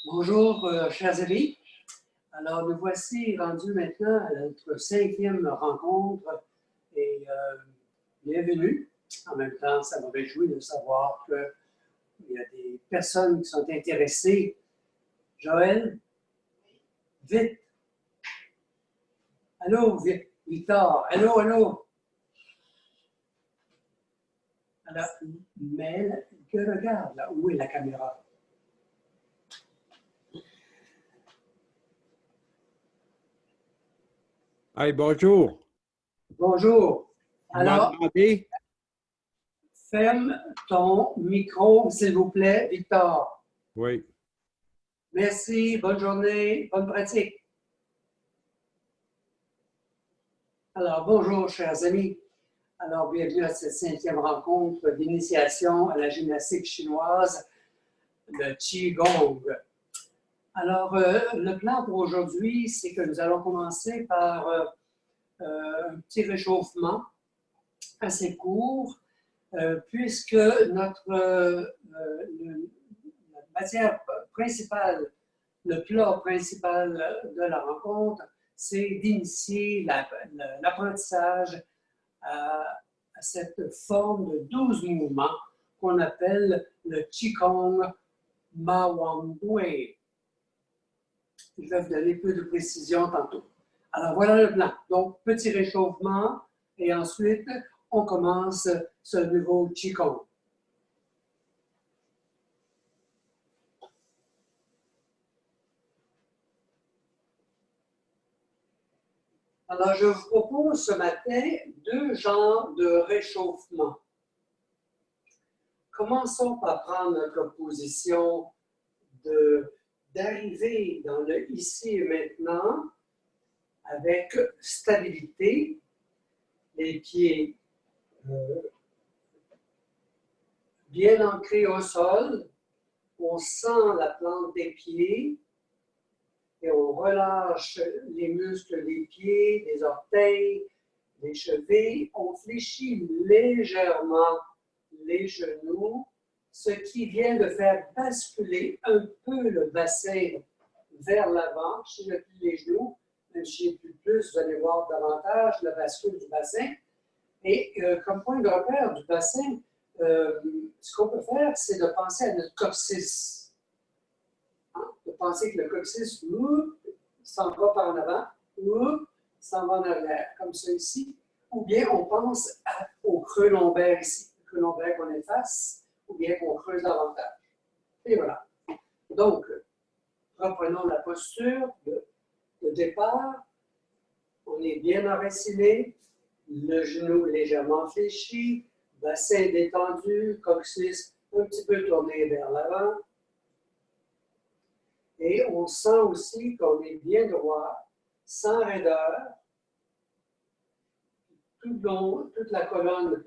Bonjour, chers amis. Alors, nous voici rendus maintenant à notre 5e rencontre et bienvenue. En même temps, ça me réjouit de savoir qu'il y a des personnes qui sont intéressées. Joël, vite. Allô, Victor. Allô, allô. Alors, mais que regarde là, où est la caméra? Hey, bonjour. Bonjour. Vous Alors, m'entendez? ferme ton micro, s'il vous plaît, Victor. Oui. Merci, bonne journée, bonne pratique. Alors, bonjour, chers amis. Alors, bienvenue à cette 5e rencontre d'initiation à la gymnastique chinoise, le Qigong. Alors, le plan pour aujourd'hui, c'est que nous allons commencer par un petit réchauffement assez court, puisque notre la matière principale, le plat principal de la rencontre, c'est d'initier l'apprentissage à cette forme de 12 mouvements qu'on appelle le Qigong Ma Wan Wei. Je vais vous donner plus de précision tantôt. Alors, voilà le plan. Donc, petit réchauffement et ensuite, on commence ce nouveau Qigong. Alors, je vous propose ce matin 2 genres de réchauffement. Commençons par prendre notre position d'arriver dans le ici et maintenant avec stabilité, les pieds bien ancrés au sol, on sent la plante des pieds et on relâche les muscles des pieds, des orteils, des chevilles, on fléchit légèrement les genoux, ce qui vient de faire basculer un peu le bassin vers l'avant. Si je plie les genoux, même si j'ai plus plus, vous allez voir davantage le bascule du bassin. Et comme point de repère du bassin, ce qu'on peut faire, c'est de penser à notre coccyx. Hein? De penser que le coccyx s'en va par en avant, s'en va en arrière, comme ça ici. Ou bien on pense au creux lombaire ici, le creux lombaire qu'on efface, ou bien qu'on creuse davantage. Et voilà. Donc, reprenons la posture de départ. On est bien enraciné, le genou légèrement fléchi, bassin détendu, coccyx un petit peu tourné vers l'avant. Et on sent aussi qu'on est bien droit, sans raideur. Tout le long, toute la colonne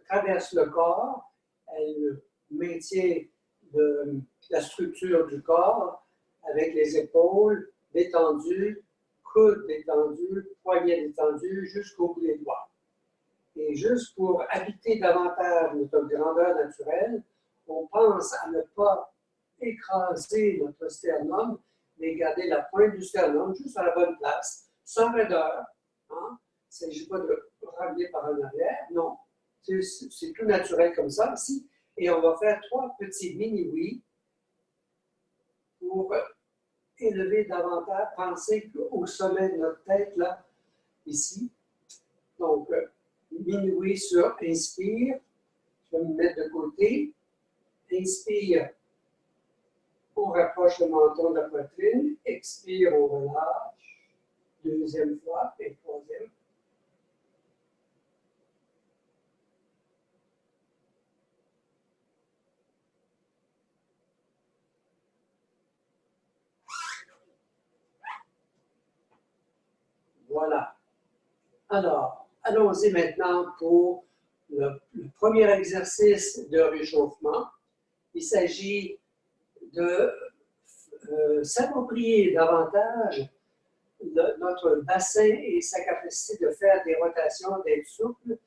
traverse le corps, elle maintient la structure du corps avec les épaules détendues, coudes détendus, poignets détendus jusqu'au bout des doigts. Et juste pour habiter davantage notre grandeur naturelle, on pense à ne pas écraser notre sternum, mais garder la pointe du sternum juste à la bonne place, sans raideur. Hein? Il ne s'agit pas de ramener par en arrière, non. C'est tout naturel comme ça ici. Et on va faire 3 petits mini-oui pour élever davantage, penser au sommet de notre tête, là, ici. Donc, mini-oui sur inspire. Je vais me mettre de côté. Inspire, on rapproche le menton de la poitrine. Expire, on relâche. Deuxième fois et troisième. Voilà. Alors, allons-y maintenant pour le premier exercice de réchauffement. Il s'agit de s'approprier davantage notre bassin et sa capacité de faire des rotations, d'être souple.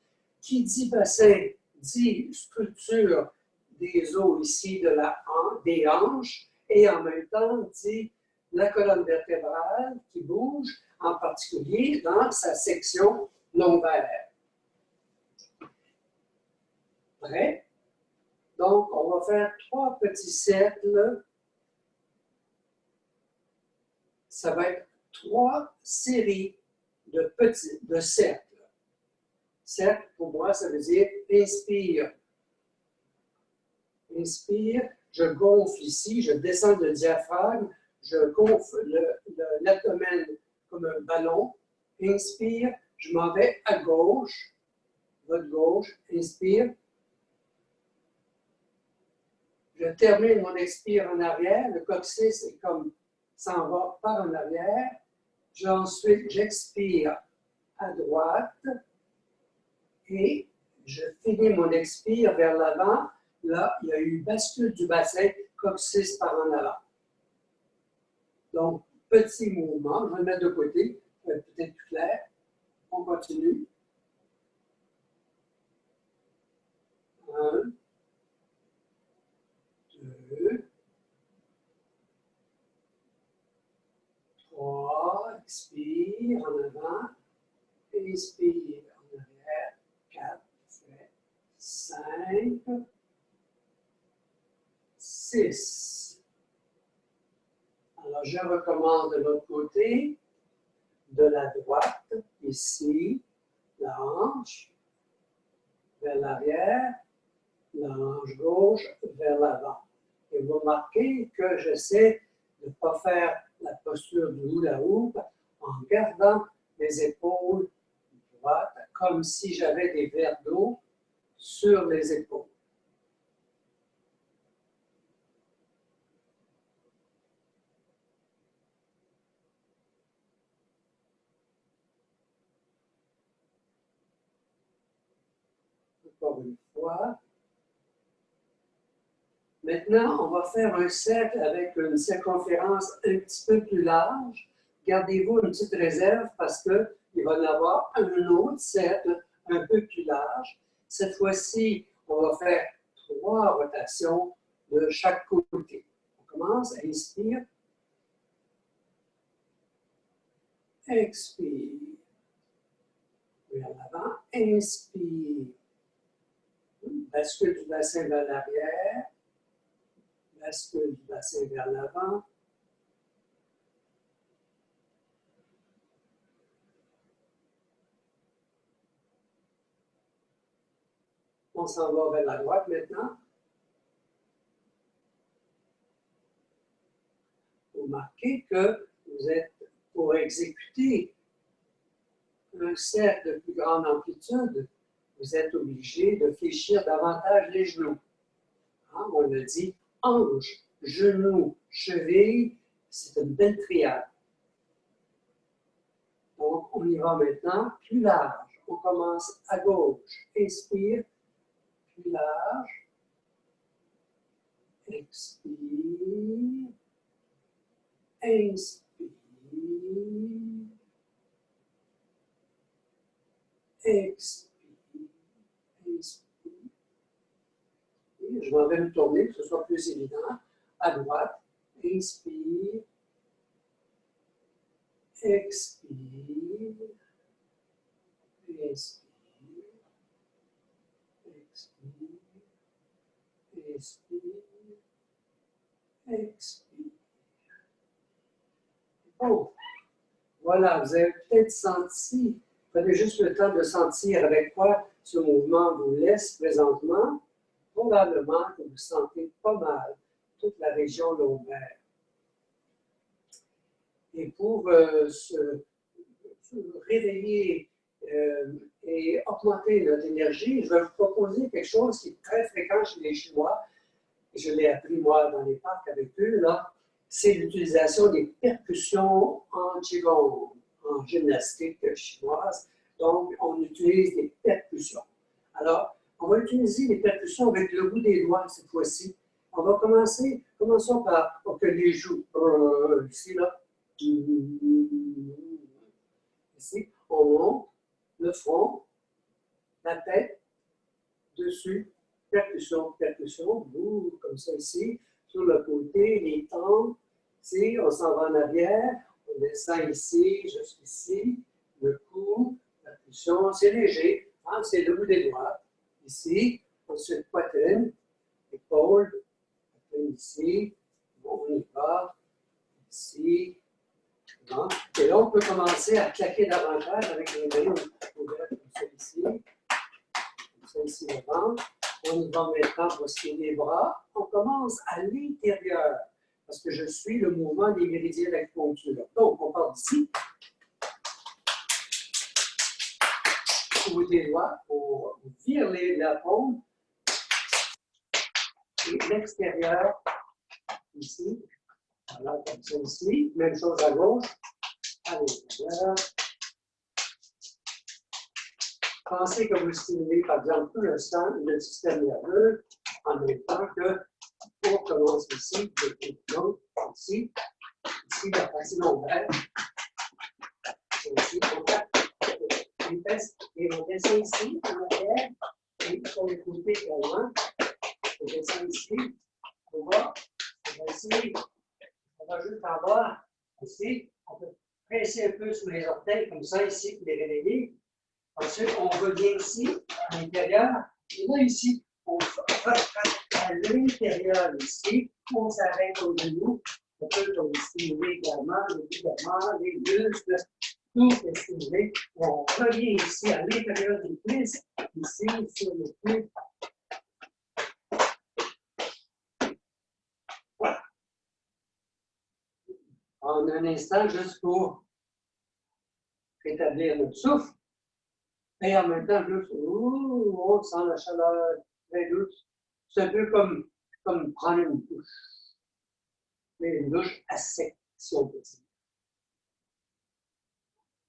Qui dit bassin, dit structure des os ici des hanches et en même temps dit la colonne vertébrale qui bouge, en particulier dans sa section lombaire. Prêt? Donc, on va faire 3 petits cercles. Ça va être 3 séries de cercles. Cercle, pour moi, ça veut dire inspire. Inspire, je gonfle ici, je descends le diaphragme, je gonfle l'abdomen comme un ballon. Inspire, je m'en vais à gauche, votre gauche, inspire. Je termine mon expire en arrière, le coccyx est comme s'en va par en arrière. Ensuite, j'expire à droite et je finis mon expire vers l'avant. Là, il y a eu bascule du bassin, coccyx par en avant. Donc, petit mouvement, je vais le mettre de côté, pour être peut-être plus clair. On continue. 1, 2, 3, expire en avant, inspire en arrière, 4, 5, 6. Alors, je recommence de l'autre côté, de la droite, ici, la hanche, vers l'arrière, la hanche gauche, vers l'avant. Et vous remarquez que j'essaie de ne pas faire la posture du hula hoop en gardant les épaules droites, comme si j'avais des verres d'eau sur les épaules. Encore une fois. Maintenant, on va faire un cercle avec une circonférence un petit peu plus large. Gardez-vous une petite réserve parce qu'il va y en avoir un autre cercle un peu plus large. Cette fois-ci, on va faire 3 rotations de chaque côté. On commence, inspire, expire, vers l'avant, inspire, bascule du bassin vers l'arrière, bascule du bassin vers l'avant. On s'en va vers la droite maintenant. Vous remarquez que vous êtes, pour exécuter un cercle de plus grande amplitude, vous êtes obligé de fléchir davantage les genoux. Hein, on le dit, hanche, genou, cheville, c'est une belle triade. Donc, on y va maintenant plus large. On commence à gauche. Inspire, plus large. Expire. Inspire. Expire. Inspire. Je m'en vais me tourner, que ce soit plus évident. À droite. Inspire. Expire. Inspire. Expire. Inspire. Expire. Bon, voilà, vous avez peut-être senti, prenez juste le temps de sentir avec quoi ce mouvement vous laisse présentement. Probablement que vous sentez pas mal toute la région lombaire. Et pour se réveiller et augmenter notre énergie, je vais vous proposer quelque chose qui est très fréquent chez les Chinois. Je l'ai appris moi dans les parcs avec eux, là. C'est l'utilisation des percussions en qigong, en gymnastique chinoise. Donc, on utilise des percussions. Alors, on va utiliser les percussions avec le bout des doigts cette fois-ci. On va commençons par les joues. Ici, là. Ici, on monte le front, la tête, dessus, percussion, percussion, boum, comme ça ici, sur le côté, les tempes, ici, on s'en va en arrière, on descend ici, jusqu'ici, le cou, percussion, c'est léger, hein, c'est le bout des doigts, ici, ensuite poitrine, épaule, poitrine ici, bon, on y va, ici, bon. Et là, on peut commencer à claquer davantage avec les mains ouvertes comme ça ici, le ventre. On y va maintenant pour ce qui est des bras. On commence à l'intérieur, parce que je suis le mouvement des méridiens d'acupuncture. Donc, on part d'ici. Au bout des doigts, on vire la paume. Et l'extérieur, ici. Voilà, comme ça ici. Même chose à gauche. À l'intérieur. Pensez que vous stimulez, par exemple, tout le sang, le système nerveux, en même temps que on commence ici, donc, ici, la partie lombaire, ici, on tape les fesses, et on descend ici, en arrière, et sur les côtés également, on descend ici, on va ici, on va juste en bas, ici, on peut presser un peu sur les orteils, comme ça, ici, pour les réveiller. Ensuite, on revient ici, à l'intérieur, et là, ici, on va à l'intérieur, ici, on s'arrête au genou, on peut stimuler également les ligaments, les muscles, tout est stimulé. On revient ici, à l'intérieur des cuisses, ici, sur les cuisses. Voilà. En un instant, juste pour rétablir notre souffle. Et en même temps, juste, on sent la chaleur très douce. C'est un peu comme prendre une douche. Mais une douche à sec, si on peut dire.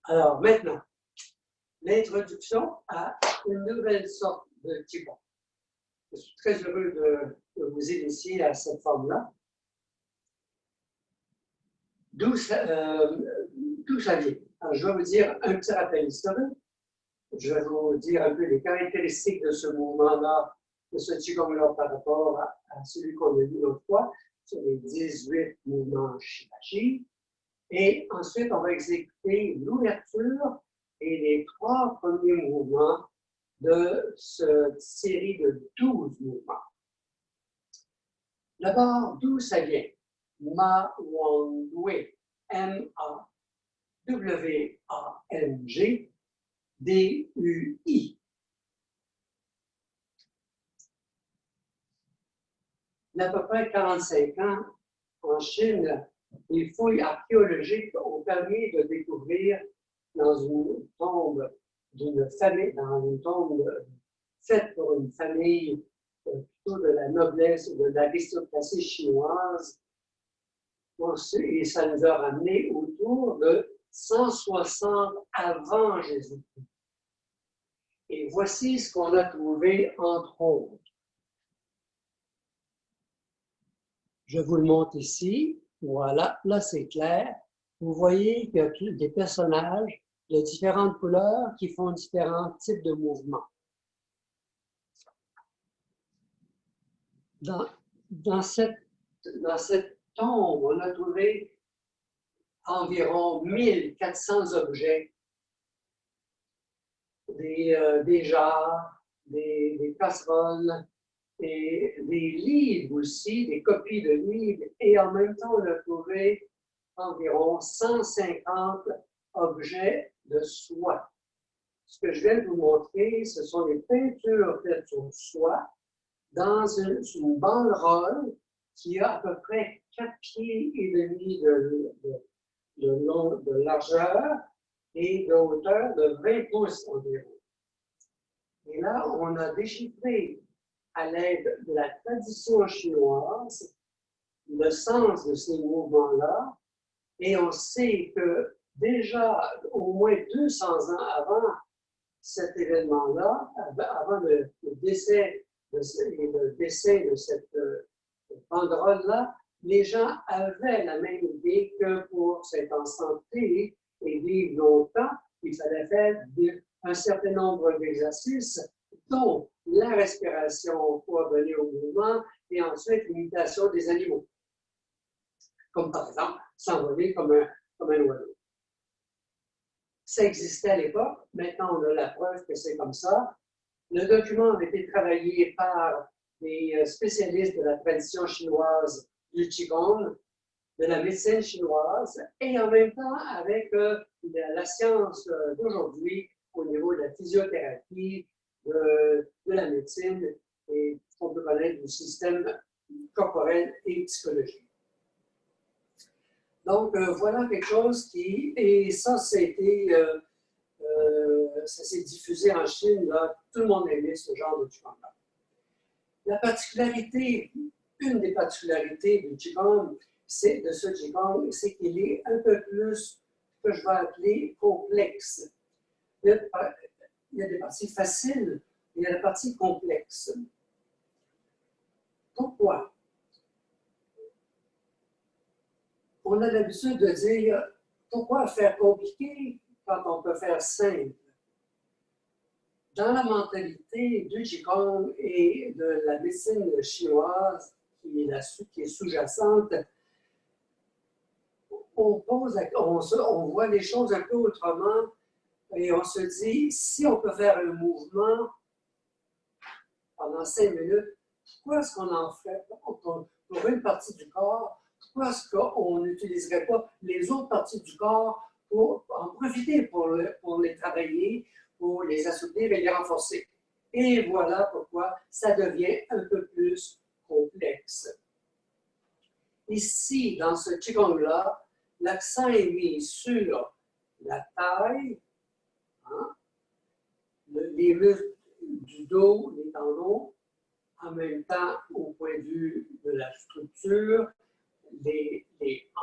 Alors maintenant, l'introduction à une nouvelle sorte de Qigong. Je suis très heureux de vous initier à cette forme-là. D'où ça vient? Alors, je vais vous dire un petit rappel historique. Je vais vous dire un peu les caractéristiques de ce mouvement-là, de ce Qigong-là par rapport à celui qu'on a vu l'autre fois, sur les 18 mouvements Shivaji. Et ensuite, on va exécuter l'ouverture et les 3 premiers mouvements de cette série de 12 mouvements. D'abord, d'où ça vient? Ma Wang Wei, M-A-W-A-N-G, D-U-I. Il y a à peu près 45 ans, en Chine, les fouilles archéologiques ont permis de découvrir dans une tombe d'une famille, dans une tombe faite pour une famille plutôt de la noblesse, de l'aristocratie chinoise, et ça nous a ramené autour de 160 avant Jésus-Christ. Et voici ce qu'on a trouvé entre autres. Je vous le montre ici. Voilà, là c'est clair. Vous voyez qu'il y a des personnages de différentes couleurs qui font différents types de mouvements. Dans cette tombe, on a trouvé environ 1400 objets, des jarres, des casseroles, et des livres aussi, des copies de livres, et en même temps, on a trouvé environ 150 objets de soie. Ce que je viens de vous montrer, ce sont des peintures faites sur soie dans une banderole qui a à peu près 4 pieds et demi de largeur et de hauteur de 20 pouces environ. Et là, on a déchiffré à l'aide de la tradition chinoise le sens de ces mouvements-là, et on sait que déjà au moins 200 ans avant cet événement-là, avant le décès de cette banderole-là, les gens avaient la même idée que pour s'être en santé et vivre longtemps, il fallait faire un certain nombre d'exercices, dont la respiration pour abonner au mouvement, et ensuite l'imitation des animaux. Comme par exemple, s'envoler comme un oiseau. Ça existait à l'époque, maintenant on a la preuve que c'est comme ça. Le document a été travaillé par des spécialistes de la tradition chinoise du Qigong, de la médecine chinoise, et en même temps avec la science d'aujourd'hui au niveau de la physiothérapie, de la médecine et ce qu'on peut connaître du système corporel et psychologique. Donc, voilà quelque chose qui, et ça, ça s'est diffusé en Chine, là, tout le monde aimait ce genre de Qigong-là. La particularité, une des particularités du Qigong, de ce Qigong, c'est qu'il est un peu plus, que je vais appeler, complexe. Il y a des parties faciles, il y a des parties complexes. Pourquoi? On a l'habitude de dire, pourquoi faire compliqué quand on peut faire simple? Dans la mentalité du Qigong et de la médecine chinoise, qui est sous-jacente, on voit les choses un peu autrement et on se dit, si on peut faire un mouvement pendant 5 minutes, pourquoi est-ce qu'on en fait pour une partie du corps? Pourquoi est-ce qu'on n'utiliserait pas les autres parties du corps pour en profiter, pour les travailler, pour les assouplir et les renforcer? Et voilà pourquoi ça devient un peu plus complexe. Ici, dans ce Qigong-là, l'accent est mis sur la taille, hein, les muscles du dos, les tendons, en même temps au point de vue de la structure, les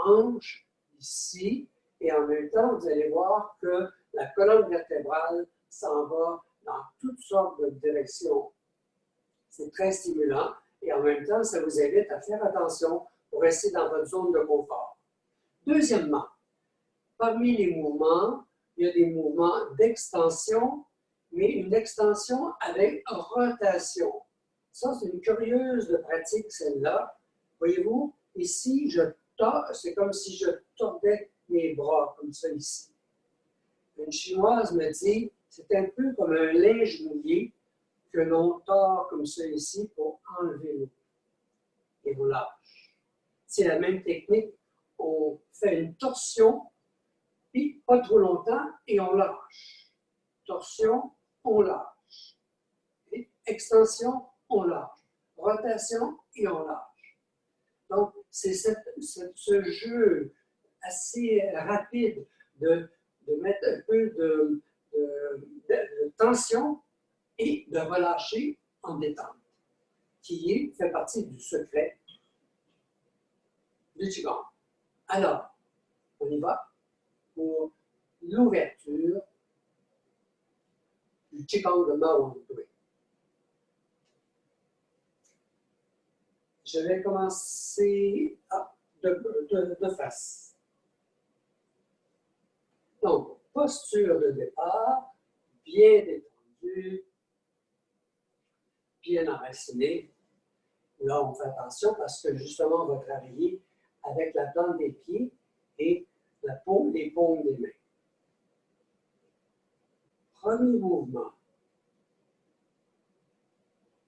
hanches ici, et en même temps, vous allez voir que la colonne vertébrale s'en va dans toutes sortes de directions. C'est très stimulant et en même temps, ça vous invite à faire attention pour rester dans votre zone de confort. Deuxièmement, parmi les mouvements, il y a des mouvements d'extension, mais une extension avec rotation. Ça, c'est une curieuse de pratique, celle-là. Voyez-vous, ici, c'est comme si je tordais mes bras, comme ça ici. Une Chinoise me dit, c'est un peu comme un linge mouillé que l'on tord comme ça ici pour enlever l'eau. Et on lâche. C'est la même technique. On fait une torsion, puis pas trop longtemps, et on lâche. Torsion, on lâche. Et extension, on lâche. Rotation, et on lâche. Donc, c'est ce jeu assez rapide de mettre un peu de tension et de relâcher en détente, qui fait partie du secret du Qigong. Alors, on y va pour l'ouverture du Qigong de Mao Wang. Je vais commencer de face. Donc, posture de départ, bien détendue, bien enracinée. Là, on fait attention parce que justement, on va travailler avec la plante des pieds et les paumes des mains. Premier mouvement.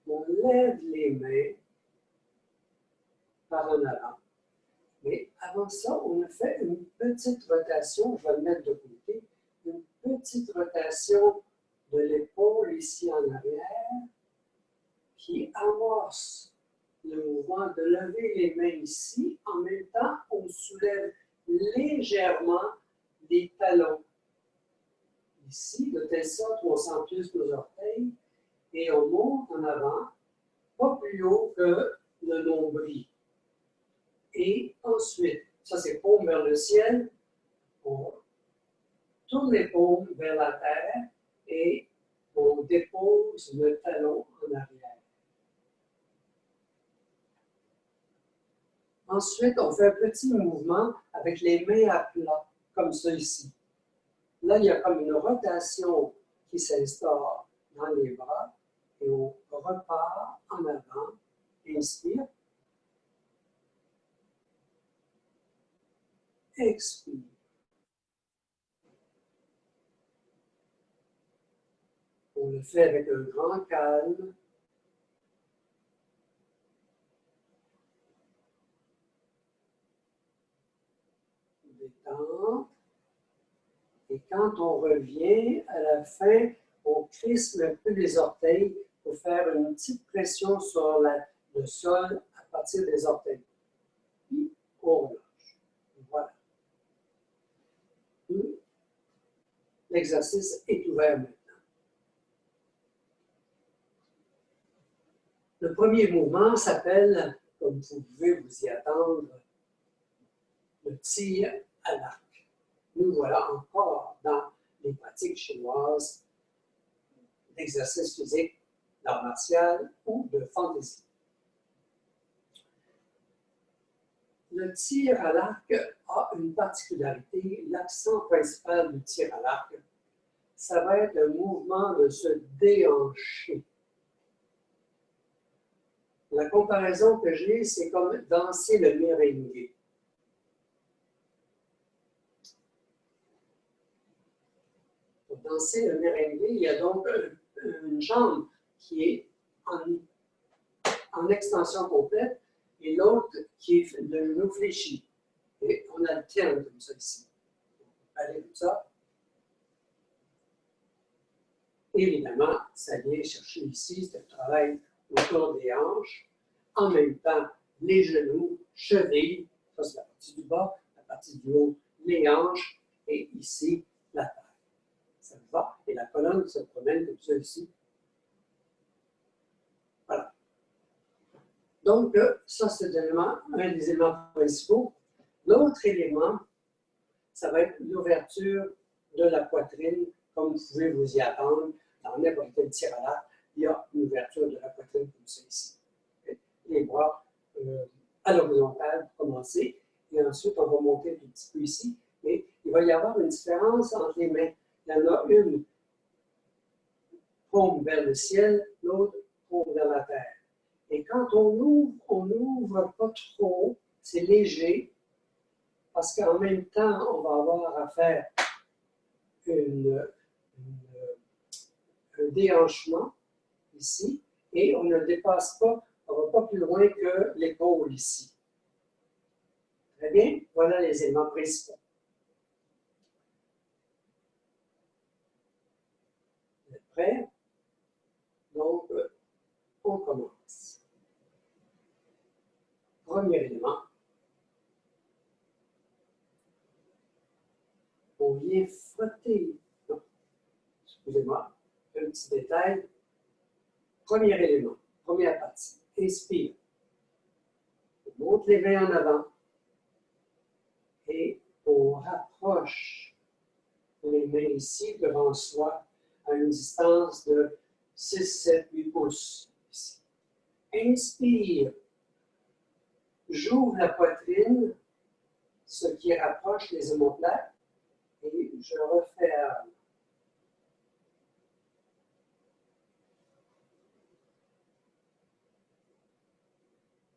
On lève les mains par en avant. Mais avant ça, on a fait une petite rotation, je vais le mettre de côté, une petite rotation de l'épaule ici en arrière qui amorce le mouvement de lever les mains ici. En même temps, on soulève légèrement les talons ici, de telle sorte qu'on sent plus nos orteils et on monte en avant, pas plus haut que le nombril. Et ensuite, ça c'est paume vers le ciel, on tourne les paumes vers la terre et on dépose le talon en arrière. Ensuite, on fait un petit mouvement avec les mains à plat, comme ça ici. Là, il y a comme une rotation qui s'instaure dans les bras et on repart en avant. Inspire. Expire. On le fait avec un grand calme. Détente. Et quand on revient à la fin, on crispe un peu les orteils pour faire une petite pression sur le sol à partir des orteils. Puis on relâche. Voilà. L'exercice est ouvert maintenant. Le premier mouvement s'appelle, comme vous pouvez vous y attendre, le tir à l'arc. Nous voilà encore dans les pratiques chinoises d'exercice physique, d'art martial ou de fantaisie. Le tir à l'arc a une particularité. L'accent principal du tir à l'arc, ça va être un mouvement de se déhancher. La comparaison que j'ai, c'est comme danser le merengue. Pour danser le merengue, il y a donc une jambe qui est en extension complète et l'autre qui est le genou fléchi. Et on alterne comme ça ici. Allez, comme ça. Évidemment, ça vient chercher ici, c'est le travail autour des hanches. En même temps, les genoux, chevilles, ça c'est la partie du bas, la partie du haut, les hanches, et ici, la taille. Ça va, et la colonne se promène comme ça ici. Voilà. Donc, ça c'est un des éléments principaux. L'autre élément, ça va être l'ouverture de la poitrine, comme vous pouvez vous y attendre. Dans n'importe quel tir à l'arc, il y a une ouverture de la poitrine comme ça ici. Les bras à l'horizontale pour commencer, et ensuite on va monter un petit peu ici. Mais il va y avoir une différence entre les mains. Il y en a une paume vers le ciel, l'autre paume vers la terre. Et quand on n'ouvre pas trop, c'est léger, parce qu'en même temps, on va avoir à faire un déhanchement ici, et on ne dépasse pas, on ne va pas plus loin que l'épaule ici. Très bien, voilà les éléments principaux. Vous êtes prêts? Donc, on commence. Premier élément. On vient frotter. Non, excusez-moi, un petit détail. Premier élément, première partie. Inspire. On monte les mains en avant et on rapproche les mains ici devant soi à une distance de 6, 7, 8 pouces. Ici. Inspire. J'ouvre la poitrine, ce qui rapproche les omoplates, et je referme.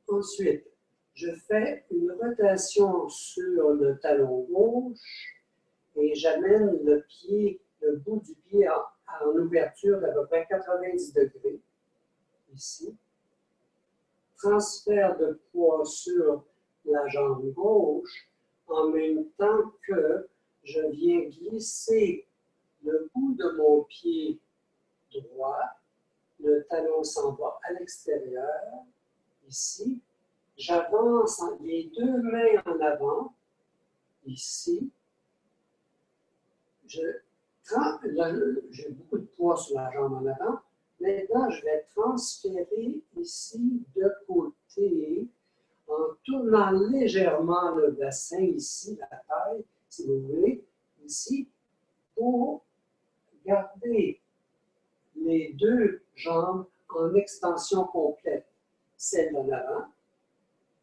Ensuite, je fais une rotation sur le talon gauche et j'amène le bout du pied en ouverture d'à peu près 90 degrés, ici. Transfert de poids sur la jambe gauche, en même temps que je viens glisser le bout de mon pied droit, le talon s'en va à l'extérieur, ici. J'avance les deux mains en avant, ici. J'ai beaucoup de poids sur la jambe en avant. Maintenant, je vais transférer ici de côté en tournant légèrement le bassin ici, la taille, si vous voulez, ici, pour garder les deux jambes en extension complète, celle en avant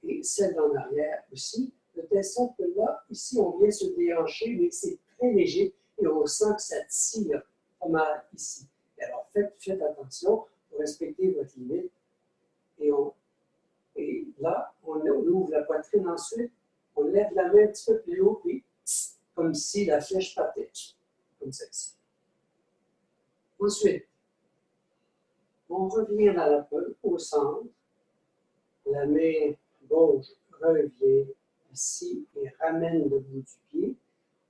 et celle en arrière aussi, de telle sorte que là, ici, on vient se déhancher, mais c'est très léger et on sent que ça tire pas mal ici. Et alors, faites attention pour respecter votre limite. Et là, on ouvre la poitrine ensuite, on lève la main un petit peu plus haut, puis comme si la flèche partait, comme ça ici. Ensuite, on revient dans la pomme, au centre. La main gauche revient ici et ramène le bout du pied.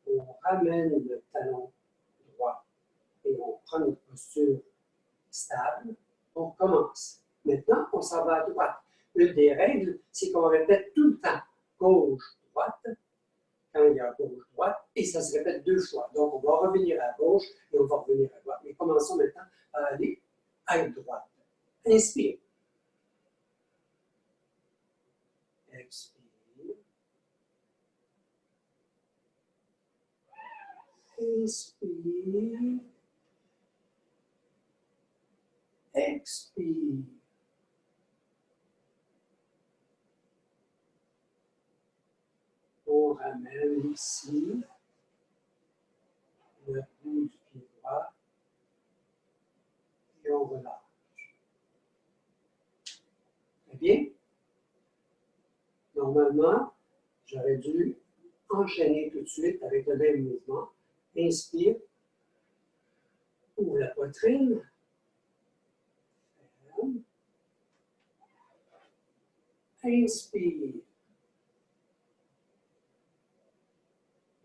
On ramène le talon droit et on prend une posture stable. On commence. Maintenant, on s'en va à droite. Une des règles, c'est qu'on répète tout le temps gauche-droite quand il y a gauche-droite et ça se répète 2 fois. Donc, on va revenir à gauche et on va revenir à droite. Mais commençons maintenant à aller à droite. Inspire. Expire. Inspire. Expire. On ramène ici le bout du pied droit et on relâche. Très bien. Normalement, j'aurais dû enchaîner tout de suite avec le même mouvement. Inspire, ouvre la poitrine, ferme. Inspire,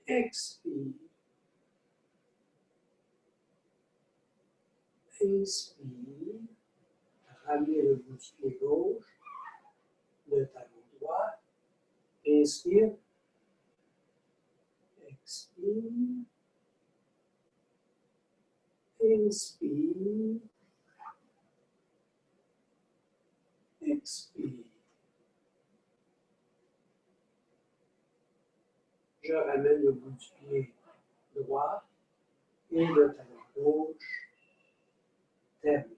expire, inspire, ramenez le bout du pied gauche, le talon droit, inspire, expire, inspire, expire. Je ramène le bout du pied droit et le talon gauche. Terminé.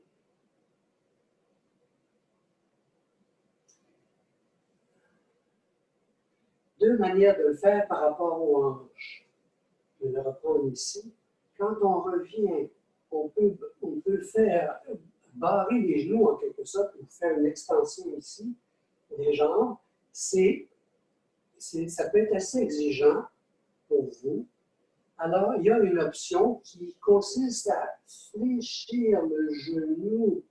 Deux manières de le faire par rapport aux hanches. Je vais le reprendre ici. Quand on revient, on peut le faire barrer les genoux en quelque sorte, ou faire une extension ici des jambes. Ça peut être assez exigeant pour vous. Alors, il y a une option qui consiste à fléchir le genou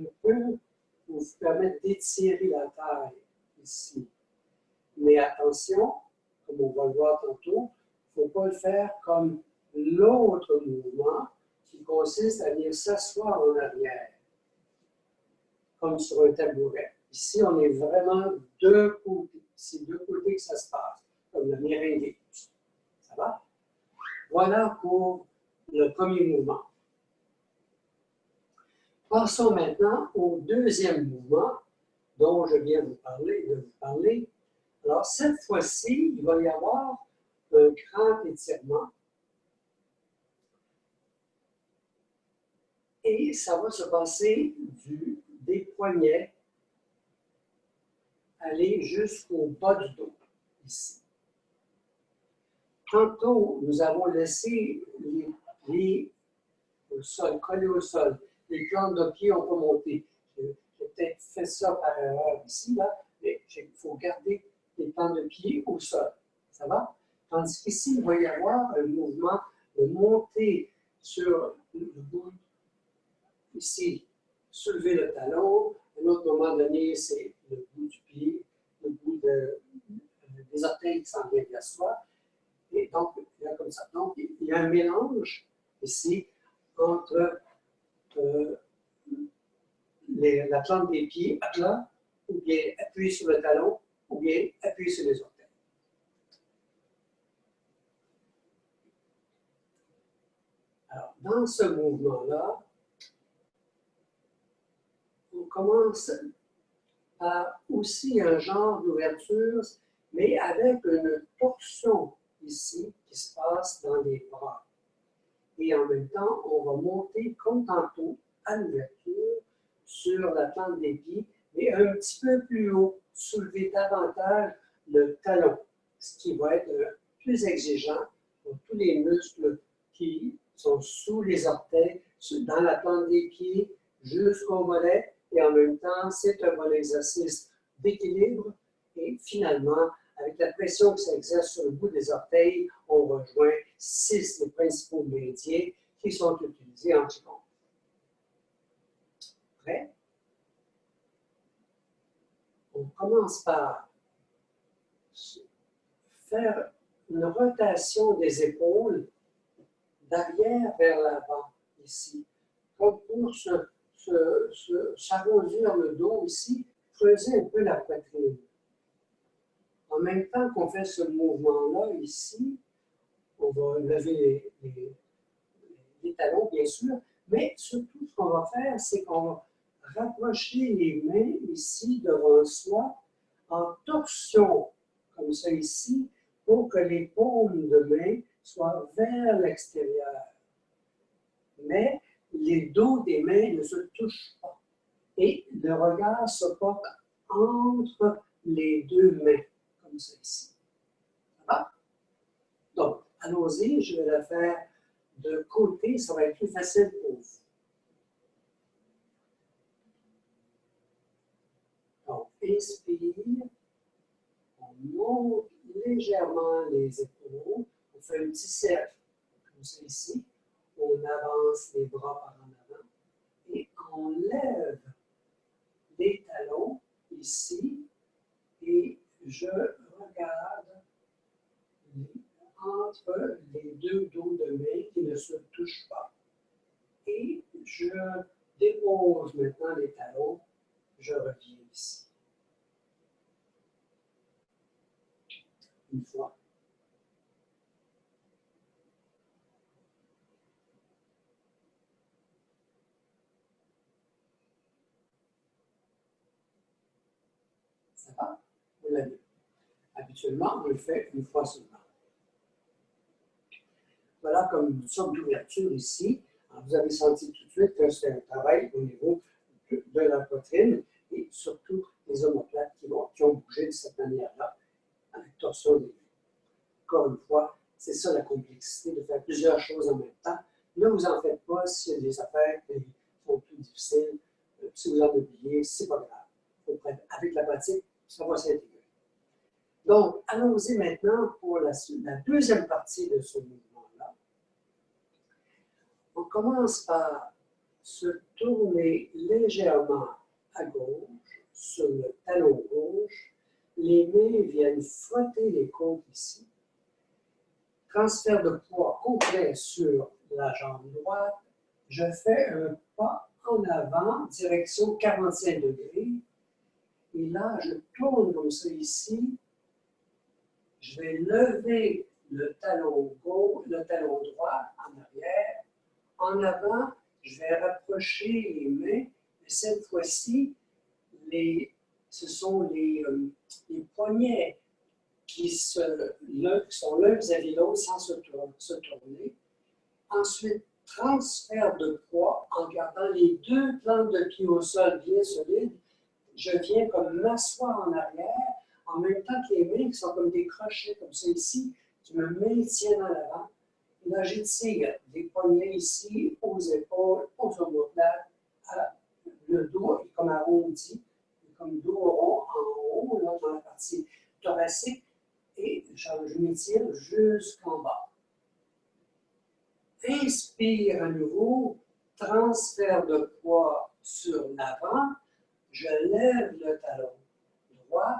un peu pour vous permettre d'étirer la taille ici. Mais attention, comme on va le voir tantôt, il ne faut pas le faire comme l'autre mouvement qui consiste à venir s'asseoir en arrière, comme sur un tabouret. Ici, on est vraiment deux côtés. C'est deux côtés que ça se passe, comme le meringue. Ça va? Voilà pour le premier mouvement. Passons maintenant au deuxième mouvement dont je viens de vous parler. Alors, cette fois-ci, il va y avoir un grand étirement. Et ça va se passer des poignets, aller jusqu'au bas du dos, ici. Tantôt, nous avons laissé les pieds au sol, collés au sol. Les plantes de pied ont pas monté. J'ai peut-être fait ça par erreur ici, là, mais il faut garder les plantes de pied au sol. Ça va? Tandis qu'ici, il va y avoir un mouvement de monter sur le bout, ici, soulever le talon. À un autre moment donné, c'est le bout du pied, le bout des orteils qui s'en viennent vers soi. Et donc, il y a comme ça. Donc, il y a un mélange ici entre la plante des pieds à plat, ou bien appuyé sur le talon, ou bien appuyé sur les orteils. Alors, dans ce mouvement-là, on commence à aussi un genre d'ouverture, mais avec une torsion ici qui se passe dans les bras. Et en même temps, on va monter comme tantôt à l'ouverture sur la plante des pieds, mais un petit peu plus haut, soulever davantage le talon, ce qui va être plus exigeant pour tous les muscles qui sont sous les orteils dans la plante des pieds jusqu'au mollet. Et en même temps, c'est un bon exercice d'équilibre. Et finalement, avec la pression que ça exerce sur le bout des orteils, on rejoint 6 des principaux méridiens qui sont utilisés en Qigong. Prêt? On commence par faire une rotation des épaules d'arrière vers l'avant, ici. Comme pour s'arrondir le dos ici, creuser un peu la poitrine. En même temps qu'on fait ce mouvement-là ici, on va lever les talons, bien sûr, mais surtout, ce qu'on va faire, c'est qu'on va rapprocher les mains ici devant soi en torsion, comme ça ici, pour que les paumes de main soient vers l'extérieur. Mais les dos des mains ne se touchent pas. Et le regard se porte entre les deux mains, comme ça ici. Ça va? Donc, allons-y, je vais le faire de côté, ça va être plus facile pour vous. Donc, inspire, on monte légèrement les épaules, on fait un petit cercle, comme ça ici, on avance les bras par en avant et on lève les talons ici et je regarde entre les deux dos de main qui ne se touchent pas. Et je dépose maintenant les talons, je reviens ici. Une fois. Ça va? Vous l'avez. Habituellement, on le fait une fois seulement. Voilà comme une sorte d'ouverture ici. Alors, vous avez senti tout de suite que c'est un travail au niveau de la poitrine et surtout les omoplates qui ont bougé de cette manière-là, avec torsion des mains. Encore une fois, c'est ça la complexité de faire plusieurs choses en même temps. Ne vous en faites pas s'il y a des affaires qui sont plus difficiles. Si vous en oubliez, c'est pas grave. Avec la pratique, ça va s'intégrer. Donc, allons-y maintenant pour la deuxième partie de ce mouvement-là. On commence par se tourner légèrement à gauche, sur le talon gauche. Les mains viennent frotter les côtes ici. Transfert de poids complet sur la jambe droite. Je fais un pas en avant, direction 45 degrés. Et là, je tourne comme ça ici. Je vais lever le talon gauche, le talon droit en arrière. En avant, je vais rapprocher les mains. Et cette fois-ci, ce sont les poignets qui sont l'un vis-à-vis de l'autre sans se tourner. Ensuite, transfert de poids en gardant les deux plantes de pied au sol bien solides. Je viens comme m'asseoir en arrière, en même temps que les mains qui sont comme des crochets, comme ça ici. Je me maintiens en avant. Et là, j'étire des poignets ici, aux épaules, aux omoplates, le dos est comme arrondi, comme dos rond en haut, là, dans la partie thoracique, et je m'étire jusqu'en bas. Inspire à nouveau, transfert de poids sur l'avant, je lève le talon droit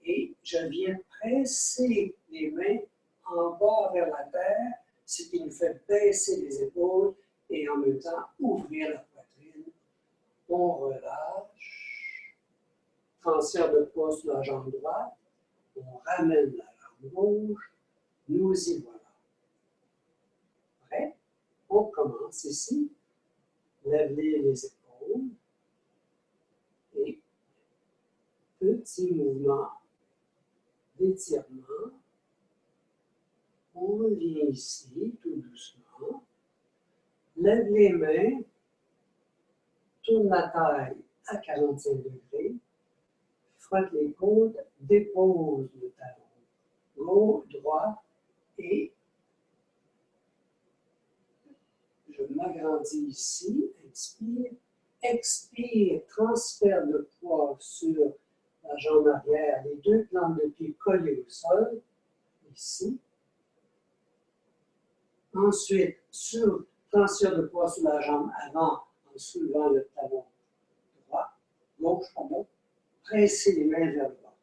et je viens presser les mains en bas vers la terre, ce qui nous fait baisser les épaules et en même temps ouvrir la poitrine. On relâche, transfert de poids sur la jambe droite, on ramène la jambe gauche, nous y voilà. Prêt? On commence ici, lever les épaules et petit mouvement d'étirement. On revient ici tout doucement, lève les mains, tourne la taille à 45 degrés, frotte les côtes, dépose le talon gauche, droit et je je m'agrandis ici, inspire, expire, transfert de poids sur la jambe arrière, les deux plantes de pied collées au sol, ici. Ensuite, transfert de poids sur la jambe avant, en soulevant le talon droit, gauche, pardon, pressez les mains vers le bas.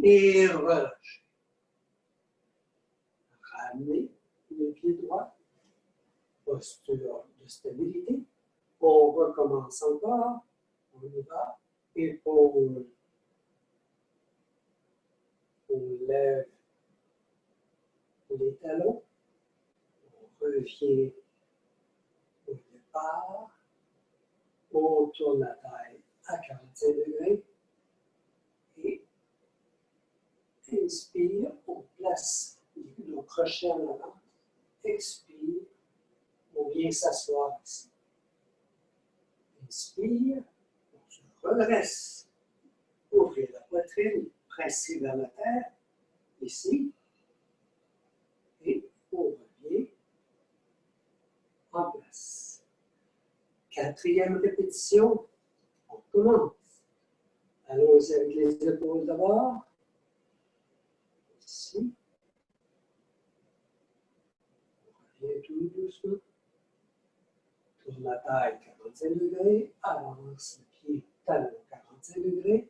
Et relâchez. Ramenez le pied droit, posture de stabilité. On recommence encore, on y va, épaule. On lève les talons, on revient au départ, on tourne la taille à 45 degrés et inspire, on place nos crochets en avant, expire, on vient s'asseoir ici. Inspire, on se redresse, ouvrir la poitrine, presser vers la terre, ici, et on revient en place. Quatrième répétition, on commence. Allons-y avec les épaules d'abord. Ici. On revient tout doucement. Tourne la taille 45 degrés. Avance le pied, talon 45 degrés.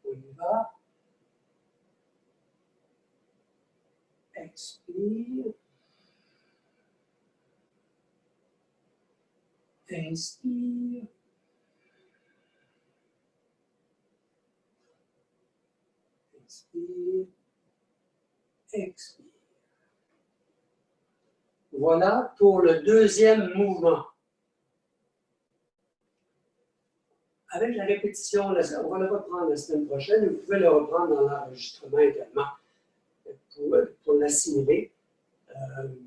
On y va. Expire. Inspire. Inspire. Expire. Voilà pour le deuxième mouvement. Avec la répétition, on va le reprendre la semaine prochaine. Vous pouvez le reprendre dans l'enregistrement également pour l'assimiler,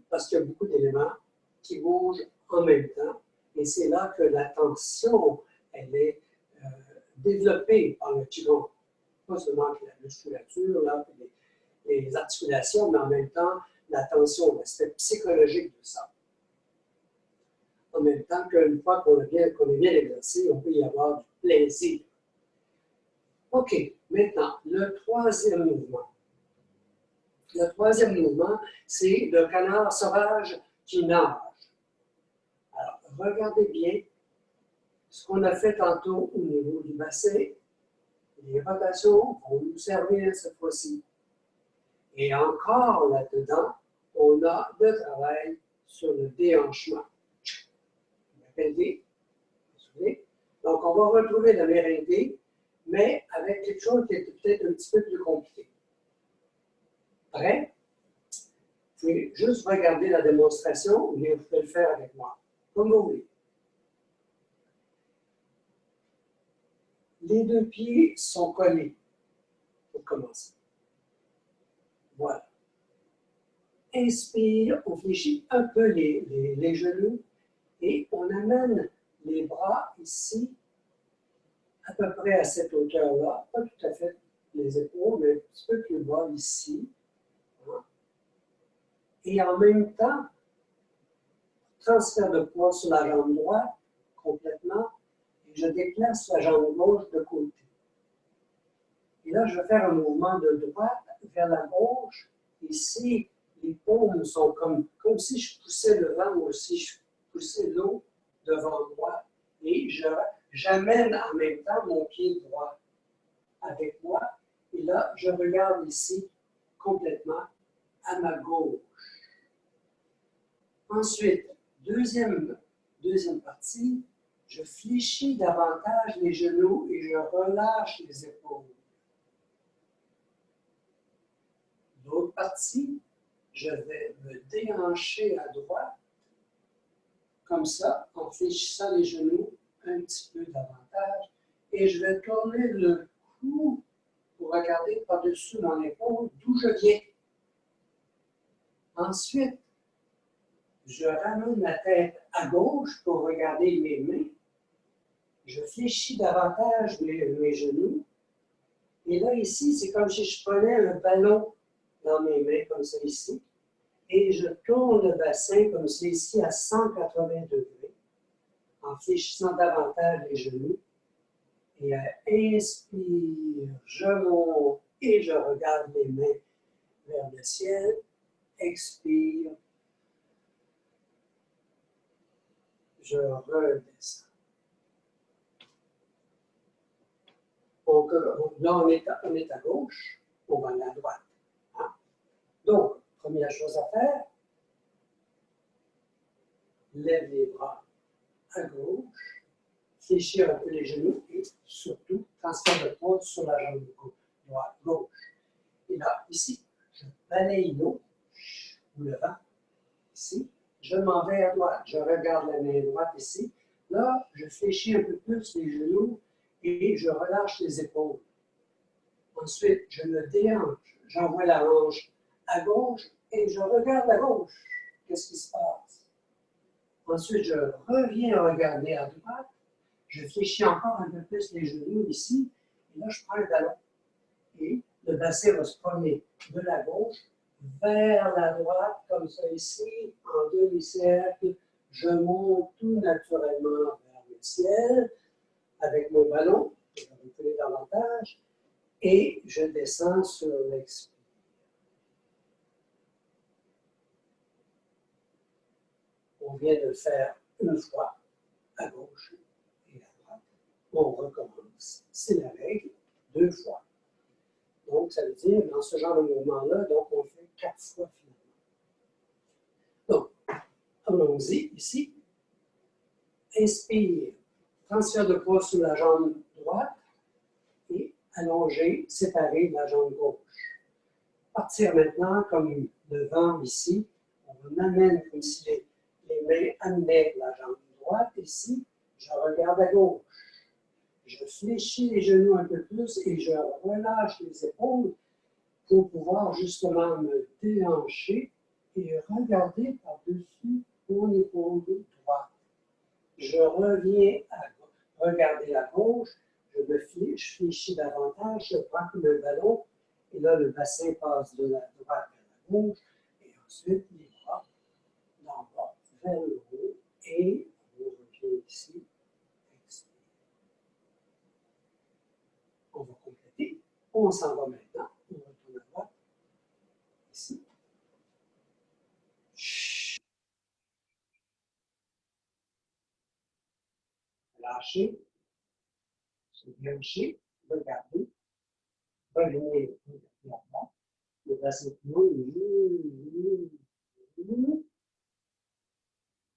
parce qu'il y a beaucoup d'éléments qui bougent en même temps. Et c'est là que l'attention, elle est développée par le Qigong. Pas seulement la musculature, là, les articulations, mais en même temps, l'attention, l'aspect psychologique de ça. En même temps qu'une fois qu'on est bien exercé, on peut y avoir du plaisir. OK, maintenant, le troisième mouvement. Le troisième mouvement, c'est le canard sauvage qui nage. Alors, regardez bien ce qu'on a fait tantôt au niveau du bassin. Les rotations vont nous servir cette fois-ci. Et encore là-dedans, on a le travail sur le déhanchement. Donc, on va retrouver le méringue, mais avec quelque chose qui est peut-être un petit peu plus compliqué. Prêt? Vous pouvez juste regarder la démonstration ou bien vous pouvez le faire avec moi, comme vous voulez. Les deux pieds sont collés pour commencer. Voilà. Inspire, on fléchit un peu les genoux et on amène les bras ici, à peu près à cette hauteur-là, pas tout à fait les épaules, mais un petit peu plus bas ici. Et en même temps, transfert de poids sur la jambe droite complètement, et je déplace la jambe gauche de côté. Et là, je vais faire un mouvement de droite vers la gauche. Ici, les paumes sont comme si je poussais le vent ou si je poussais l'eau devant moi. Et j'amène en même temps mon pied droit avec moi. Et là, je regarde ici complètement à ma gauche. Ensuite, deuxième partie, je fléchis davantage les genoux et je relâche les épaules. L'autre partie, je vais me déhancher à droite, comme ça, en fléchissant les genoux un petit peu davantage. Et je vais tourner le cou pour regarder par-dessus mon épaule d'où je viens. Ensuite, je ramène la tête à gauche pour regarder mes mains. Je fléchis davantage mes genoux. Et là, ici, c'est comme si je prenais un ballon dans mes mains, comme ça ici. Et je tourne le bassin comme c'est ici à 180 degrés, en fléchissant davantage les genoux. Et inspire, je monte et je regarde les mains vers le ciel. Expire, je redescends. Donc, là, on est à gauche, on va aller à droite. Hein? Donc, première chose à faire, lève les bras à gauche, fléchir un peu les genoux et surtout, transfert de poids sur la jambe droite, gauche. Et là, ici, je balaye l'eau, ou le vent, ici. Je m'en vais à droite, je regarde la main droite ici. Là, je fléchis un peu plus les genoux et je relâche les épaules. Ensuite, je me déhanche, j'envoie la hanche à gauche et je regarde à gauche. Qu'est-ce qui se passe? Ensuite, je reviens regarder à droite. Je fléchis encore un peu plus les genoux ici. Et là, je prends un ballon. Et le bassin va se promener de la gauche vers la droite, comme ça ici, en demi-cercle. Je monte tout naturellement vers le ciel avec mon ballon. Je vais reculer davantage. Et je descends sur l'expire. On vient de le faire une fois, à gauche et à droite. On recommence. C'est la règle, 2 fois. Donc, ça veut dire, dans ce genre de mouvement-là, donc on fait 4 fois finalement. Donc, allons-y ici. Inspire, transfert de poids sur la jambe droite et allonger, séparer la jambe gauche. Partir maintenant comme devant ici. On amène comme si les mains amenaient la jambe droite ici. Je regarde à gauche. Je fléchis les genoux un peu plus et je relâche les épaules pour pouvoir justement me déhancher et regarder par-dessus mon épaule droite. Je reviens à regarder à gauche, je fléchis davantage, je prends comme un ballon, et là le bassin passe de la droite vers la gauche, et ensuite les bras d'en bas vers le haut, et on revient ici, expire. On va compléter, on s'en va maintenant, on retourne à droite, ici. Lâcher, se déhancher, regarder, revenir, regarder à droite, le bassin plus haut,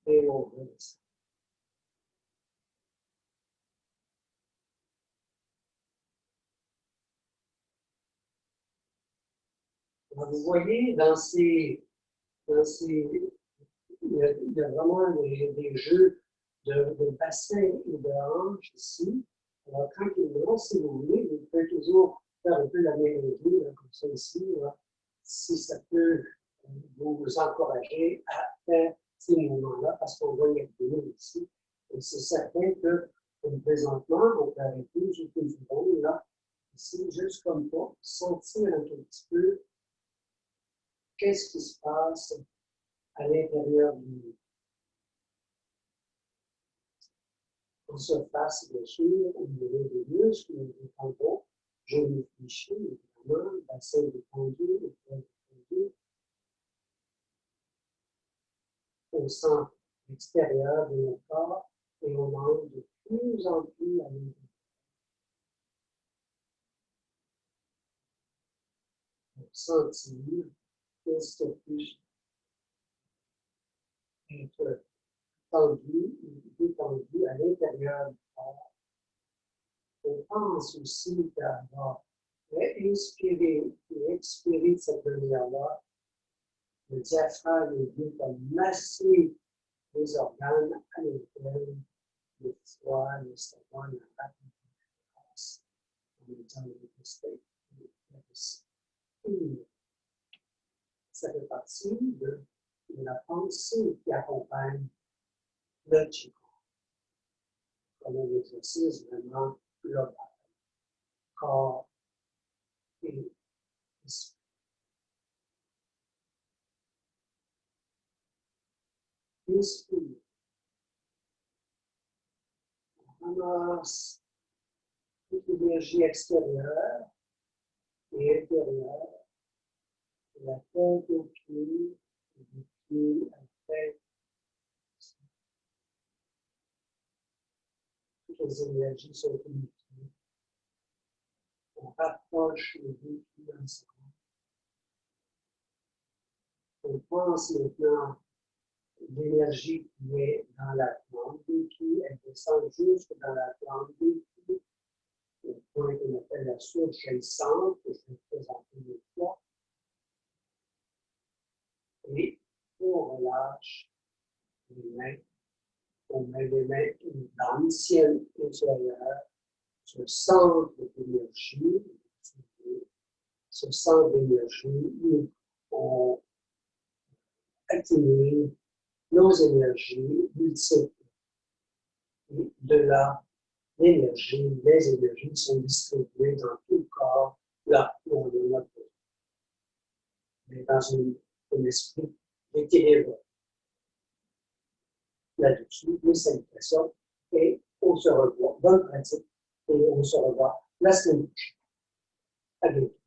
et on redescend. Vous voyez, il y a vraiment des jeux de bassin et de hanches ici. Alors, tranquillement, si vous voulez, vous pouvez toujours faire un peu la mélodie, comme ça ici, là, si ça peut vous encourager à faire ces mouvements-là, parce qu'on va y arriver ici. Et c'est certain que, comme présentement, on peut arrêter juste une seconde, là, ici, juste comme ça, sentir un tout petit peu qu'est-ce qui se passe à l'intérieur du nous. En surface, bien sûr, au niveau des muscles, des tendons, genoux fléchis, évidemment, bassin détendu, épaules détendues. On sent l'extérieur de notre corps et on entre de plus en plus à l'intérieur. On sentir qu'est-ce que plus être tendu ou détendu à l'intérieur du corps. On pense aussi d'avoir inspiré et expiré de cette manière-là. Le diaphragme est venu comme masser les organes à l'intérieur, le foie, l'estomac, la rate, la graisse, en même temps le prostate, la vessie. Ça fait partie de la pensée qui accompagne le Qigong, comme un exercice vraiment global, corps et esprit. inspire. On ramasse toute l'énergie extérieure et intérieure, de la tête aux pieds, et des pieds à la tête. Toutes les énergies sont unifiées. On rapproche les deux pieds ensemble. On pense maintenant l'énergie qui est dans la glande des pieds, elle descend jusque dans la glande des pieds, au point qu'on appelle la source jaillissante, que je vais présenter une fois. Et on relâche les mains, on met les mains dans le ciel intérieur, ce centre d'énergie, ce centre d'énergie où on accumule nos énergies multiples. Et de là, les énergies sont distribuées dans tout le corps, là où on en a besoin. Mais dans un esprit d'équilibre. Là-dessus, les salutations, et on se revoit. Bonne pratique, et on se revoit la semaine prochaine. À bientôt.